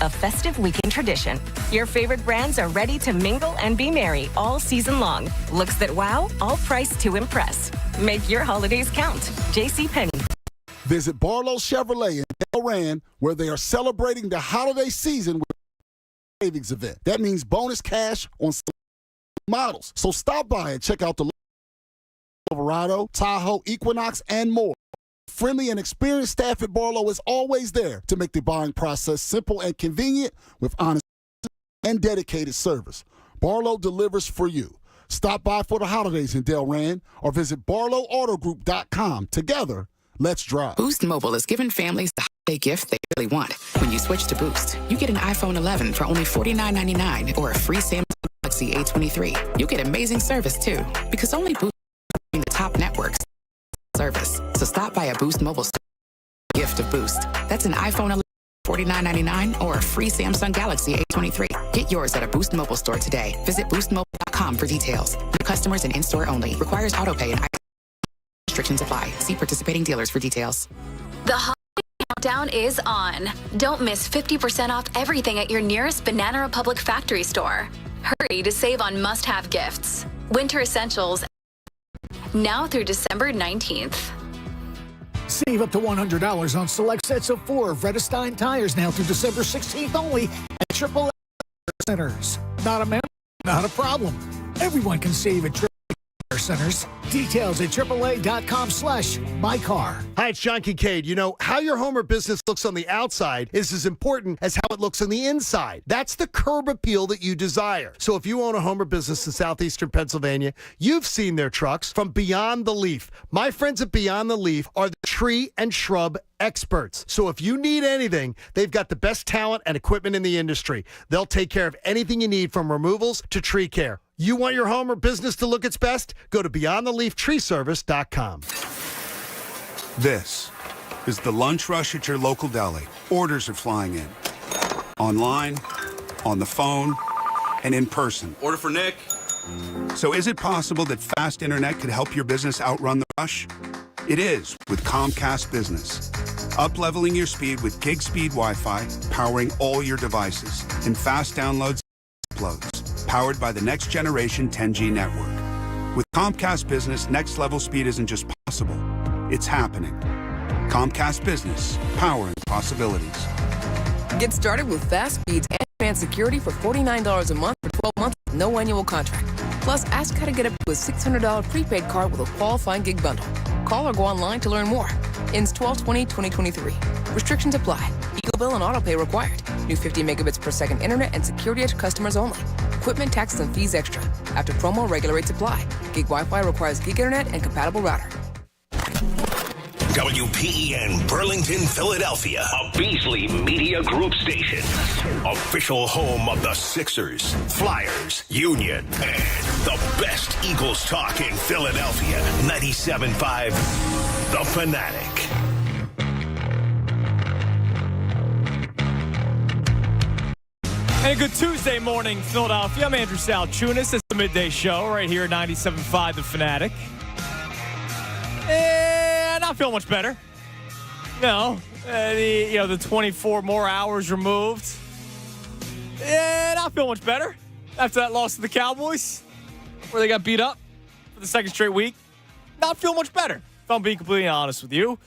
a festive weekend tradition. Your favorite brands are ready to mingle and be merry all season long. Looks that wow, all priced to impress. Make your holidays count. JCPenney. Visit Barlow Chevrolet in Delran, where they are celebrating the holiday season with a savings event. That means bonus cash on models. So stop by and check out the Silverado, Tahoe, Equinox, and more. Friendly and experienced staff at Barlow is always there to make the buying process simple and convenient with honest and dedicated service. Barlow delivers for you. Stop by for the holidays in Delran or visit barlowautogroup.com. Together, let's drive. Boost Mobile is giving families the holiday gift they really want. When you switch to Boost, you get an iPhone 11 for only $49.99 or a free Samsung Galaxy A23. You get amazing service, too, because only Boost is the top networks service. So stop by a Boost Mobile store. Gift of Boost. That's an iPhone 11 for $49.99 or a free Samsung Galaxy A23. Get yours at a Boost Mobile store today. Visit boostmobile.com for details. New customers and in-store only. Requires autopay and restrictions apply. See participating dealers for details. The holiday countdown is on. Don't miss 50% off everything at your nearest Banana Republic factory store. Hurry to save on must-have gifts. Winter essentials now through December 19th. Save up to $100 on select sets of 4 Vredestein tires now through December 16th only at AAA centers. Not a member, not a problem. Everyone can save at AAA centers. Details at AAA.com/mycar. Hi, it's John Kincaid. You know, how your home or business looks on the outside is as important as how it looks on the inside. That's the curb appeal that you desire. So if you own a home or business in southeastern Pennsylvania, you've seen their trucks from Beyond the Leaf. My friends at Beyond the Leaf are the tree and shrub experts. So if you need anything, they've got the best talent and equipment in the industry. They'll take care of anything you need from removals to tree care. You want your home or business to look its best? Go to BeyondTheLeafTreeService.com. This is the lunch rush at your local deli. Orders are flying in. Online, on the phone, and in person. Order for Nick. So is it possible that fast internet could help your business outrun the rush? It is with Comcast Business. Up-leveling your speed with gig speed Wi-Fi, powering all your devices, and fast downloads and uploads, powered by the next generation 10G network. With Comcast Business, next level speed isn't just possible, it's happening. Comcast Business, powering possibilities. Get started with fast speeds and advanced security for $49 a month for 12 months with no annual contract. Plus, ask how to get up to a $600 prepaid card with a qualifying gig bundle. Call or go online to learn more. Ends 12/20/2023. Restrictions apply. Eagle bill and autopay required. New 50 megabits per second internet and security edge customers only. Equipment, taxes, and fees extra. After promo, regular rates apply. Gig Wi-Fi requires gig internet and compatible router. WPEN Burlington, Philadelphia, a Beasley Media Group station. Official home of the Sixers, Flyers, Union, and the best Eagles talk in Philadelphia. 97.5, The Fanatic. Hey, good Tuesday morning, Philadelphia. I'm Andrew Salchunas. It's the Midday Show right here at 97.5 The Fanatic. And I feel much better. No, the 24 more hours removed. And I feel much better after that loss to the Cowboys, where they got beat up for the second straight week. Not feel much better, if I'm being completely honest with you.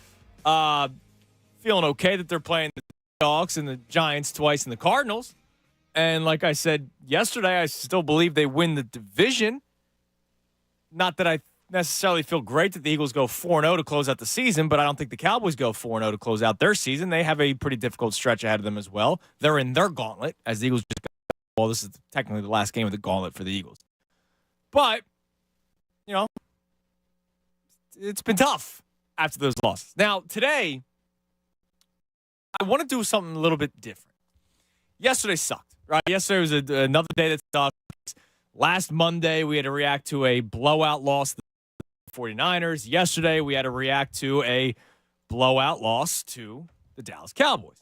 Feeling okay that they're playing the Dogs and the Giants twice and the Cardinals. And like I said yesterday, I still believe they win the division. Not that I necessarily feel great that the Eagles go 4-0 to close out the season, but I don't think the Cowboys go 4-0 to close out their season. They have a pretty difficult stretch ahead of them as well. They're in their gauntlet, as the Eagles just got. Well, this is technically the last game of the gauntlet for the Eagles. But, it's been tough after those losses. Now, today, I want to do something a little bit different. Yesterday sucked, right? Yesterday was another day that sucked. Last Monday, we had to react to a blowout loss to the 49ers. Yesterday, we had to react to a blowout loss to the Dallas Cowboys.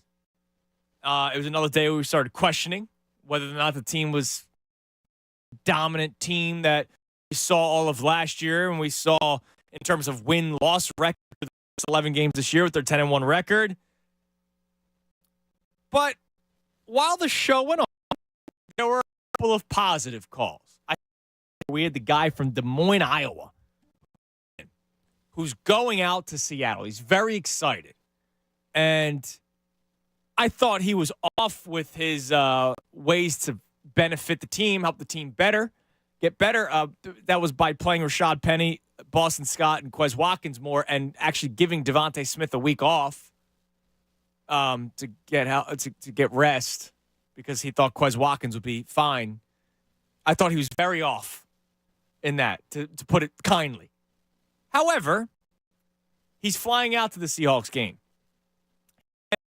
It was another day where we started questioning whether or not the team was a dominant team that we saw all of last year and we saw in terms of win-loss record for the first 11 games this year with their 10-1 record. But while the show went on, there were a couple of positive calls. We had the guy from Des Moines, Iowa, who's going out to Seattle. He's very excited. And I thought he was off with his ways to benefit the team, help the team get better. That was by playing Rashad Penny, Boston Scott, and Quez Watkins more, and actually giving Devontae Smith a week off to get rest because he thought Quez Watkins would be fine. I thought he was very off in that, to put it kindly. However, he's flying out to the Seahawks game.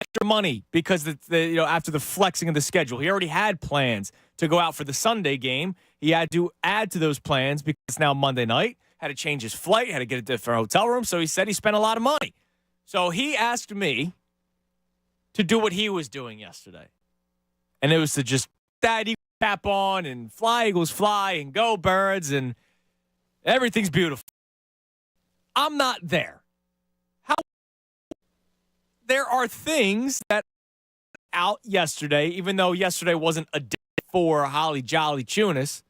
Extra money because after the flexing of the schedule, he already had plans to go out for the Sunday game. He had to add to those plans because it's now Monday night. Had to change his flight, had to get a different hotel room. So he said he spent a lot of money. So he asked me to do what he was doing yesterday. And it was to just Eagle cap on and fly, Eagles fly, and go Birds, and everything's beautiful. I'm not there. There are things that out yesterday, even though yesterday wasn't a day for Holly Jolly Tunis.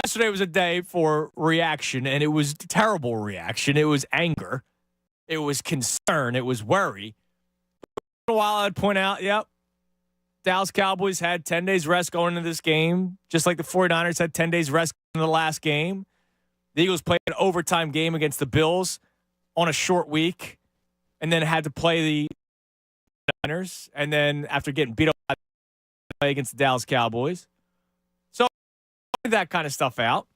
Yesterday was a day for reaction, and it was terrible reaction. It was anger. It was concern. It was worry. For a while, I'd point out, yep, Dallas Cowboys had 10 days rest going into this game, just like the 49ers had 10 days rest in the last game. The Eagles played an overtime game against the Bills on a short week and then had to play the Niners, and then after getting beat up, play against the Dallas Cowboys. So that kind of stuff out.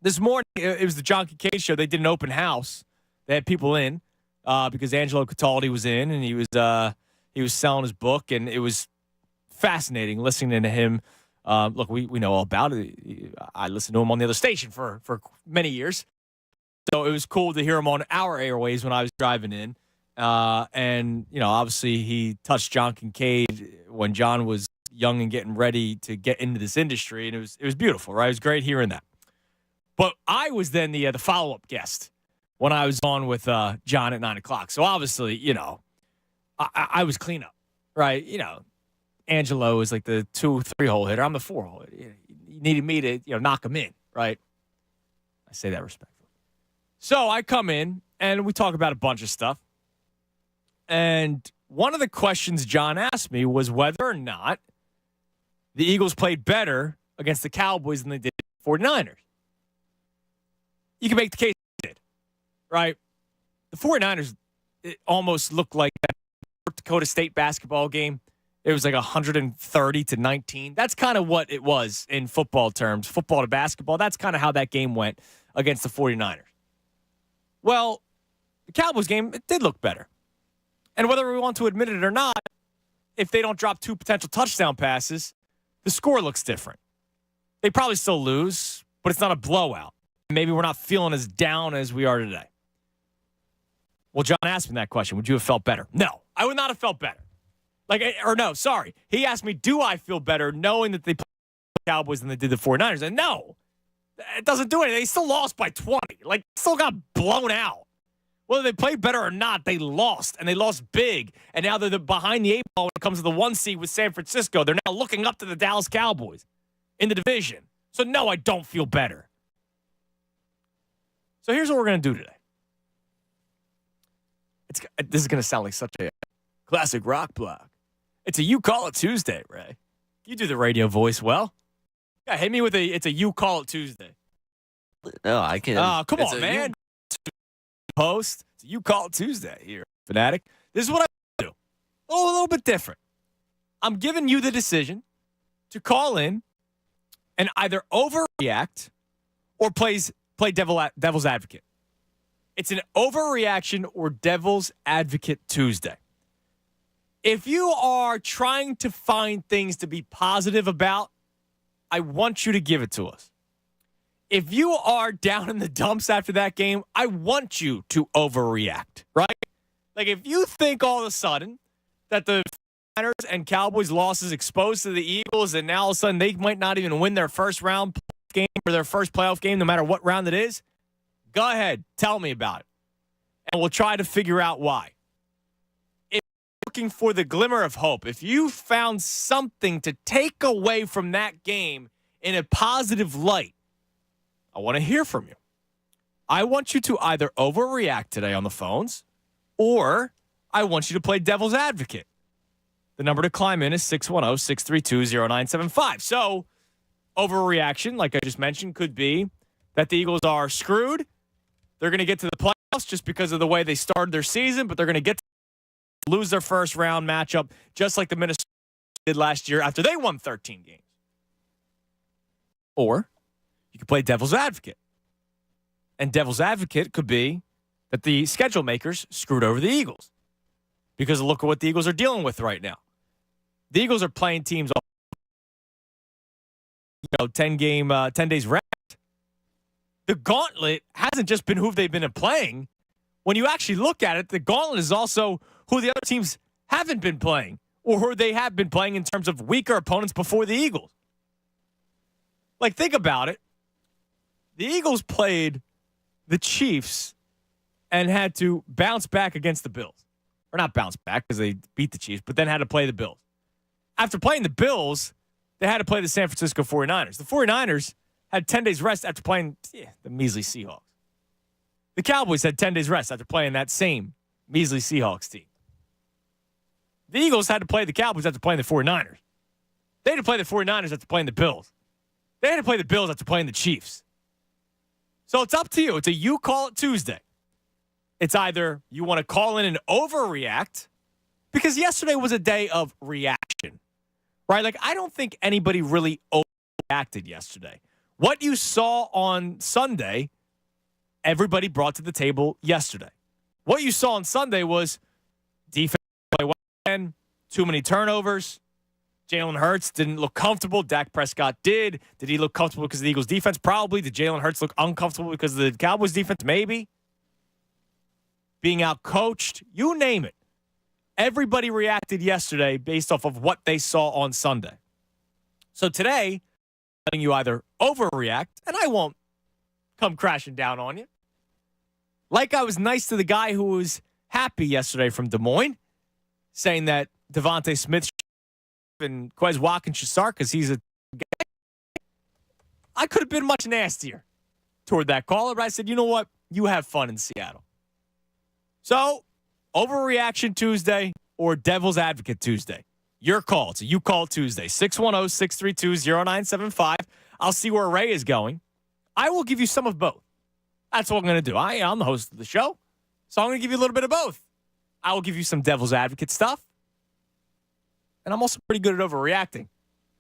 This morning, it was the John Kincaid show. They did an open house. They had people in because Angelo Cataldi was in, and he was selling his book, and it was fascinating listening to him. Look, we know all about it. I listened to him on the other station for many years. So it was cool to hear him on our airways when I was driving in. And, obviously he touched John Kincaid when John was young and getting ready to get into this industry. And it was beautiful, right? It was great hearing that. But I was then the follow-up guest when I was on with John at 9 o'clock. So obviously, I was cleanup, right? Angelo is like the 2-3 hole hitter. I'm the 4 hole hitter. You needed me to, knock him in, right? I say that respectfully. So I come in and we talk about a bunch of stuff. And one of the questions John asked me was whether or not the Eagles played better against the Cowboys than they did the 49ers. You can make the case they did, right? The 49ers, it almost looked like that North Dakota State basketball game. It was like 130-19. That's kind of what it was in football terms, football to basketball. That's kind of how that game went against the 49ers. Well, the Cowboys game, it did look better. And whether we want to admit it or not, if they don't drop 2 potential touchdown passes, the score looks different. They probably still lose, but it's not a blowout. Maybe we're not feeling as down as we are today. Well, John asked me that question. Would you have felt better? No, I would not have felt better. He asked me, do I feel better knowing that they played the Cowboys than they did the 49ers? And no, it doesn't do anything. They still lost by 20. Still got blown out. Whether they played better or not, they lost, and they lost big. And now they're behind the 8 ball when it comes to the 1 seed with San Francisco. They're now looking up to the Dallas Cowboys in the division. So, no, I don't feel better. So here's what we're going to do today. This is going to sound like such a classic rock block. It's a You Call It Tuesday, Ray. You do the radio voice well. Yeah, hit me with it's a You Call It Tuesday. No, I can. Oh, come on, man. Post. It's a You Call It Tuesday here, Fanatic. This is what I do. A little bit different. I'm giving you the decision to call in and either overreact or play devil's advocate. It's an overreaction or devil's advocate Tuesday. If you are trying to find things to be positive about, I want you to give it to us. If you are down in the dumps after that game, I want you to overreact, right? If you think all of a sudden that the Niners and Cowboys losses exposed to the Eagles and now all of a sudden they might not even win their first round game or their first playoff game, no matter what round it is, go ahead, tell me about it. And we'll try to figure out why. If looking for the glimmer of hope, if you found something to take away from that game in a positive light, I want to hear from you. I want you to either overreact today on the phones, or I want you to play devil's advocate. The number to climb in is 610-632-0975. So, overreaction, like I just mentioned, could be that the Eagles are screwed. They're going to get to the playoffs just because of the way they started their season, but they're going to lose their first round matchup just like the Minnesota did last year after they won 13 games. Or you could play devil's advocate. And devil's advocate could be that the schedule makers screwed over the Eagles because look at what the Eagles are dealing with right now. The Eagles are playing teams 10 days rest. The gauntlet hasn't just been who they've been playing. When you actually look at it, the gauntlet is also who the other teams haven't been playing or who they have been playing in terms of weaker opponents before the Eagles. Like, think about it. The Eagles played the Chiefs and had to bounce back against the Bills. Or not bounce back because they beat the Chiefs, but then had to play the Bills. After playing the Bills, they had to play the San Francisco 49ers. The 49ers had 10 days rest after playing the measly Seahawks. The Cowboys had 10 days rest after playing that same measly Seahawks team. The Eagles had to play the Cowboys after playing the 49ers. They had to play the 49ers after playing the Bills. They had to play the Bills after playing the Chiefs. So it's up to you. It's a you call it Tuesday. It's either you want to call in and overreact, because yesterday was a day of reaction, right? Like, I don't think anybody really overreacted yesterday. What you saw on Sunday, everybody brought to the table yesterday. What you saw on Sunday was defense play well again, too many turnovers. Jalen Hurts didn't look comfortable. Dak Prescott did. Did he look comfortable because of the Eagles' defense? Probably. Did Jalen Hurts look uncomfortable because of the Cowboys' defense? Maybe. Being out-coached, you name it. Everybody reacted yesterday based off of what they saw on Sunday. So today, letting you either overreact, and I won't come crashing down on you. Like I was nice to the guy who was happy yesterday from Des Moines, saying that Devontae Smith and Quez Watkins should start because he's a guy. I could have been much nastier toward that caller, but I said, you know what? You have fun in Seattle. So, overreaction Tuesday or devil's advocate Tuesday. Your call. It's a you call Tuesday. 610-632-0975. I'll see where Ray is going. I will give you some of both. That's what I'm going to do. I'm the host of the show, so I'm going to give you a little bit of both. I will give you some devil's advocate stuff, and I'm also pretty good at overreacting,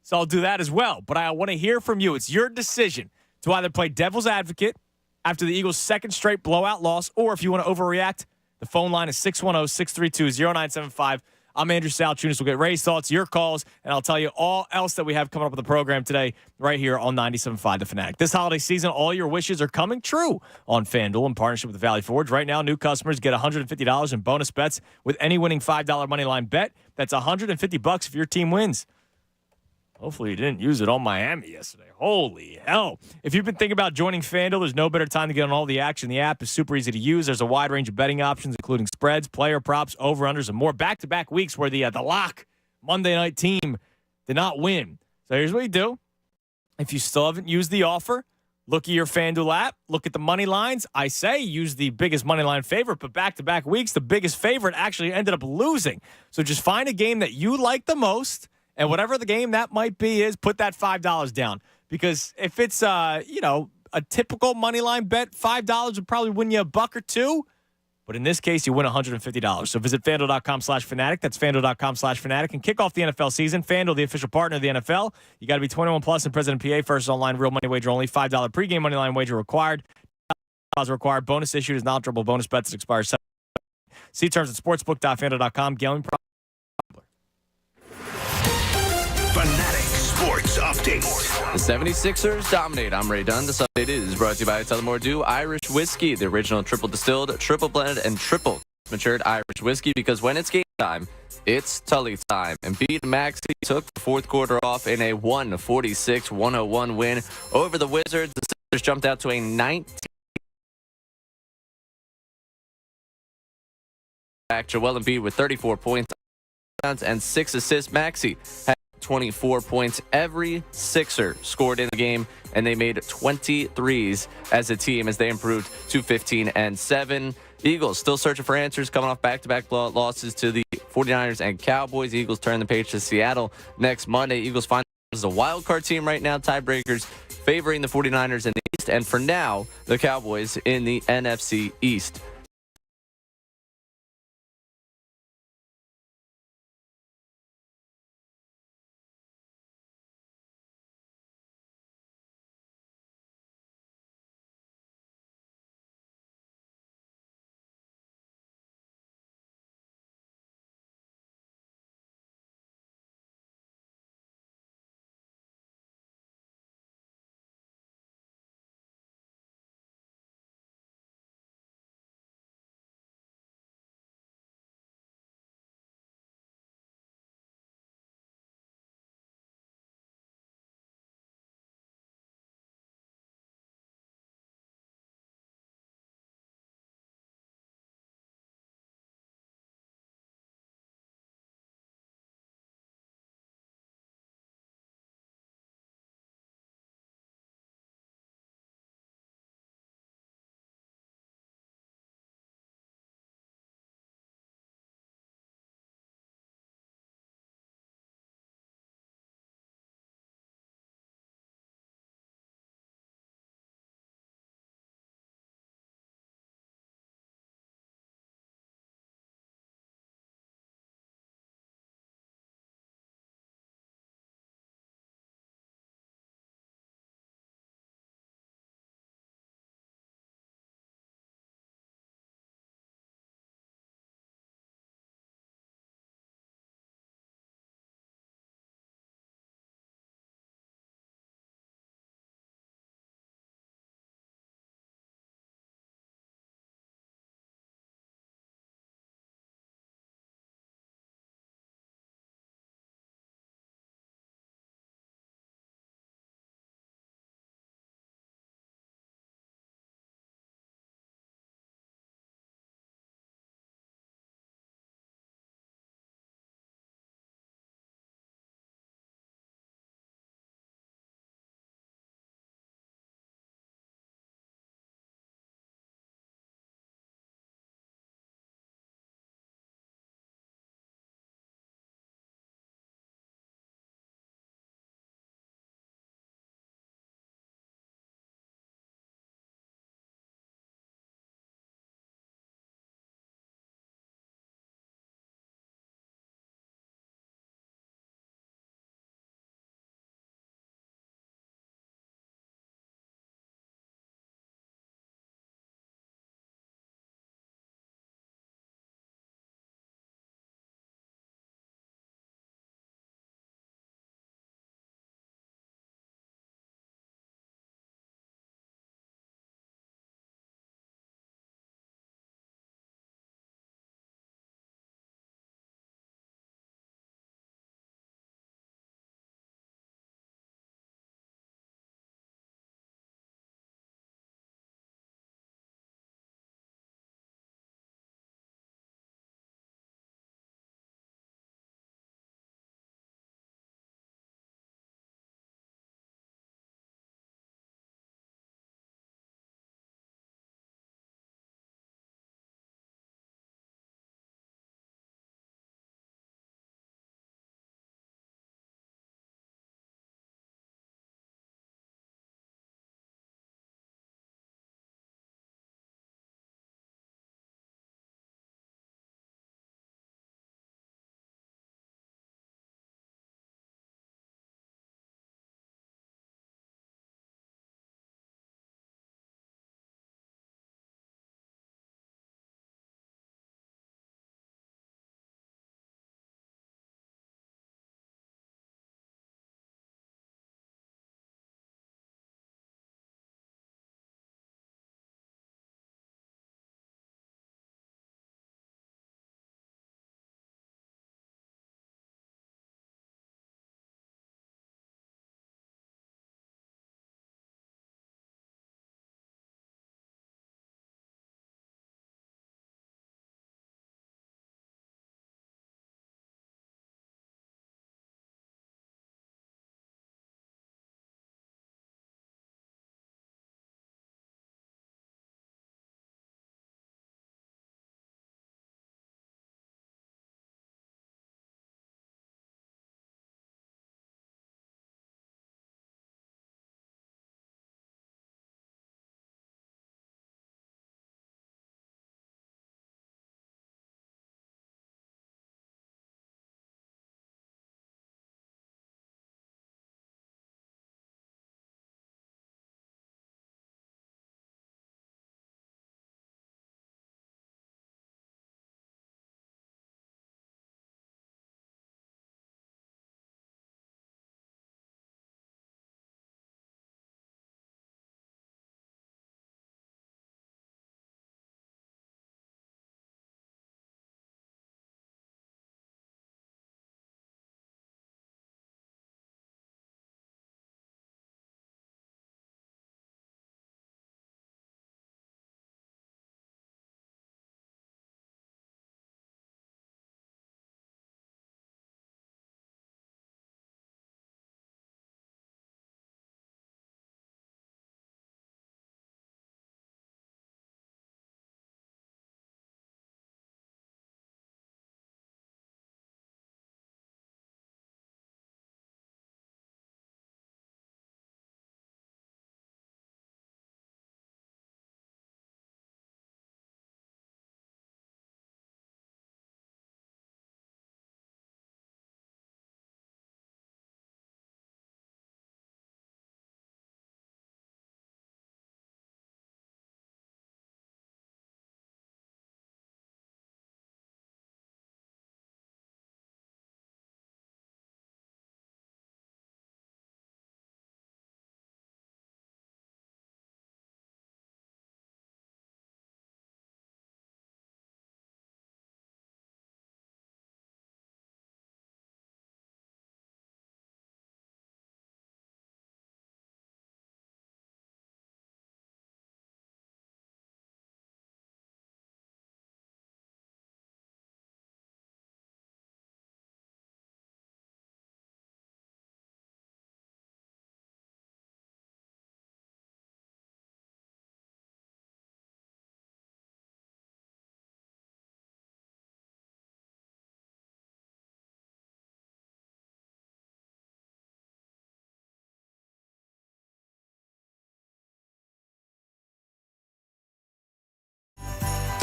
so I'll do that as well. But I want to hear from you. It's your decision to either play devil's advocate after the Eagles' second straight blowout loss, or if you want to overreact, the phone line is 610-632-0975. I'm Andrew Salchunas. We'll get Ray's thoughts, your calls, and I'll tell you all else that we have coming up with the program today right here on 97.5 The Fanatic. This holiday season, all your wishes are coming true on FanDuel in partnership with Valley Forge. Right now, new customers get $150 in bonus bets with any winning $5 moneyline bet. That's $150 if your team wins. Hopefully you didn't use it on Miami yesterday. Holy hell. If you've been thinking about joining FanDuel, there's no better time to get on all the action. The app is super easy to use. There's a wide range of betting options, including spreads, player props, over-unders, and more. Back-to-back weeks where the lock Monday night team did not win. So here's what you do. If you still haven't used the offer, look at your FanDuel app. Look at the money lines. I say use the biggest money line favorite, but back-to-back weeks, the biggest favorite actually ended up losing. So just find a game that you like the most, and whatever the game that might be is, put that $5 down. Because if it's, a typical money line bet, $5 would probably win you $1 or $2. But in this case, you win $150. So visit FanDuel.com/Fanatic. That's FanDuel.com/Fanatic. And kick off the NFL season. FanDuel, the official partner of the NFL. You got to be 21 plus and present in PA. First online, real money wager only. $5 pregame money line wager required. Required. Bonus issued is non-trouble bonus bets that expire. See terms at sportsbook.fanduel.com. Gambling problem. Fanatic Sports Update. The 76ers dominate. I'm Ray Dunn. This update is brought to you by Tullamore Dew Irish Whiskey, the original triple distilled, triple blended, and triple matured Irish whiskey, because when it's game time, it's Tully time. And Embiid and Maxey took the fourth quarter off in a 146-101 win over the Wizards. The Sixers jumped out to a 19. Joel Embiid with 34 points. rebounds and 6 assists. Maxey had 24 points. Every Sixer scored in the game, and they made 23s as a team as they improved to 15-7. Eagles still searching for answers, coming off back-to-back losses to the 49ers and Cowboys. Eagles turn the page to Seattle next Monday. Eagles find themselves as a wild card team right now. Tiebreakers favoring the 49ers in the East, and for now, the Cowboys in the NFC East.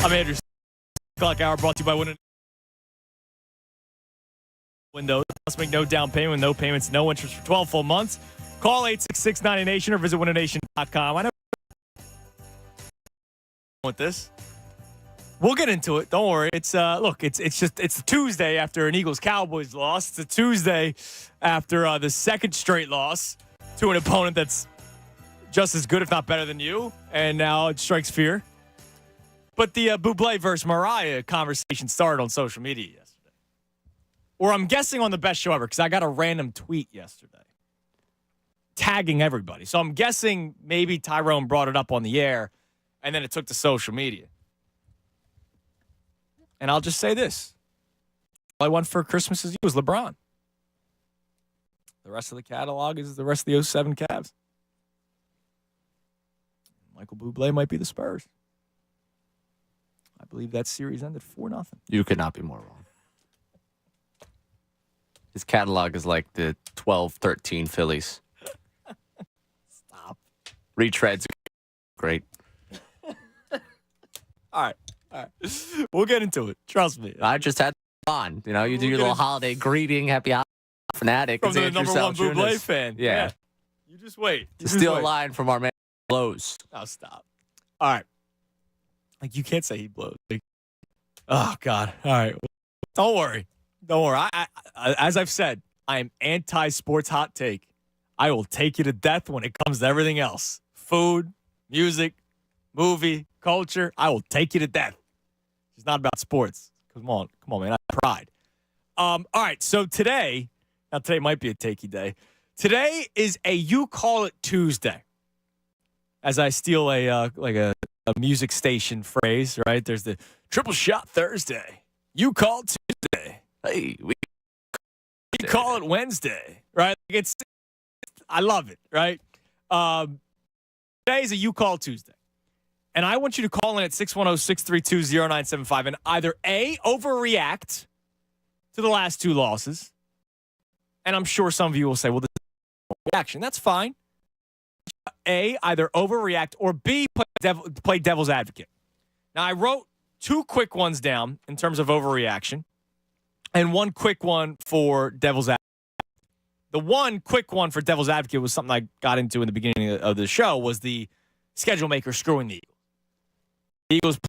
I'm Andrew. Clock Hour brought to you by Windows. Must make no down payment with no payments, no interest for 12 full months. Call 866-90-NATION or visit winnernation.com. I know with this. We'll get into it. Don't worry. It's it's Tuesday after an Eagles-Cowboys loss. It's a Tuesday after the second straight loss to an opponent that's just as good, if not better than you. And now it strikes fear. But the Bublé versus Mariah conversation started on social media yesterday. Or I'm guessing on the best show ever, because I got a random tweet yesterday tagging everybody. So I'm guessing maybe Tyrone brought it up on the air, and then it took to social media. And I'll just say this. All I want for Christmas is you was LeBron. The rest of the catalog is the rest of the 07 Cavs. Michael Bublé might be the Spurs. I believe that series ended 4-0. You could not be more wrong. His catalog is like the 12-13 Phillies. Stop. Retreads. Great. All right. We'll get into it. Trust me. I just had fun. You know, you do your little holiday greeting. Happy holiday, Fanatic. From the number one Bublé fan. Yeah. You just wait. To steal a line from our man blows. Oh, stop. All right. Like, you can't say he blows. Like, oh, God. All right. Don't worry. I, as I've said, I am anti-sports hot take. I will take you to death when it comes to everything else. Food, music, movie, culture. I will take you to death. It's not about sports. Come on, man. I have pride. All right. So today might be a takey day. Today is a You Call It Tuesday. As I steal a music station phrase, right? There's the Triple Shot Thursday. You call it Tuesday. Hey, we call it Wednesday, right? I love it, right? Today is a You Call Tuesday. And I want you to call in at 610-632-0975 and either A, overreact to the last two losses. And I'm sure some of you will say, well, this is a reaction. That's fine. A, either overreact, or B, play devil's advocate. Now, I wrote two quick ones down in terms of overreaction and one quick one for devil's advocate. The one quick one for devil's advocate was something I got into in the beginning of the show, was the schedule maker screwing the Eagles. The Eagles,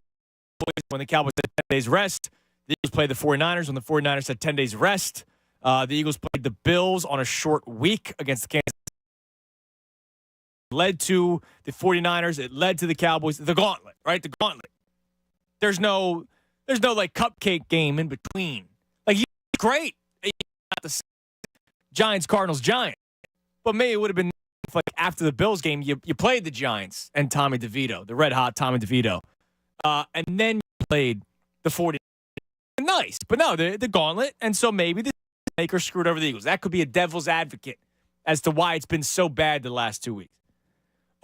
when the Cowboys had 10 days rest, the Eagles played the 49ers when the 49ers had 10 days rest. The Eagles played the Bills on a short week against the Kansas City. Led to the 49ers. It led to the Cowboys. The gauntlet, right? The gauntlet. There's no like cupcake game in between. Like, great. Not the Giants, Cardinals, Giants. But maybe it would have been like after the Bills game, you played the Giants and Tommy DeVito, the red hot Tommy DeVito. And then you played the 49ers. Nice. But no, the gauntlet. And so maybe the maker screwed over the Eagles. That could be a devil's advocate as to why it's been so bad the last 2 weeks.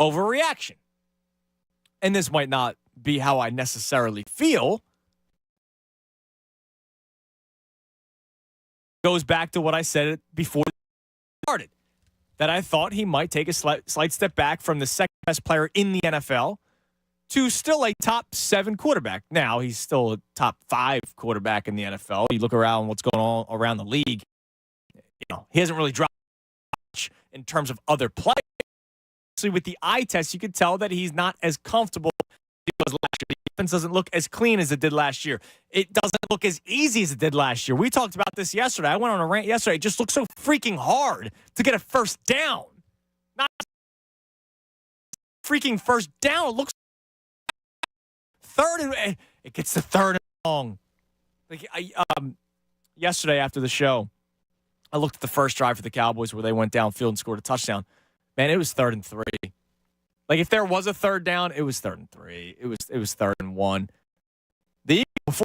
Overreaction. And this might not be how I necessarily feel. Goes back to what I said before it started, that I thought he might take a slight step back from the second best player in the NFL to still a top 7 quarterback. Now, he's still a top 5 quarterback in the NFL. You look around what's going on around the league, he hasn't really dropped much in terms of other players. With the eye test, you could tell that he's not as comfortable as he was last year. The defense doesn't look as clean as it did last year. It doesn't look as easy as it did last year. We talked about this yesterday. I went on a rant yesterday. It just looks so freaking hard to get a first down. Not freaking first down. It looks third and it gets to third and long. Like yesterday after the show, I looked at the first drive for the Cowboys where they went downfield and scored a touchdown. Man, it was 3rd and 3. Like, if there was a third down, it was 3rd and 3. It was 3rd and 1. The Eagles, before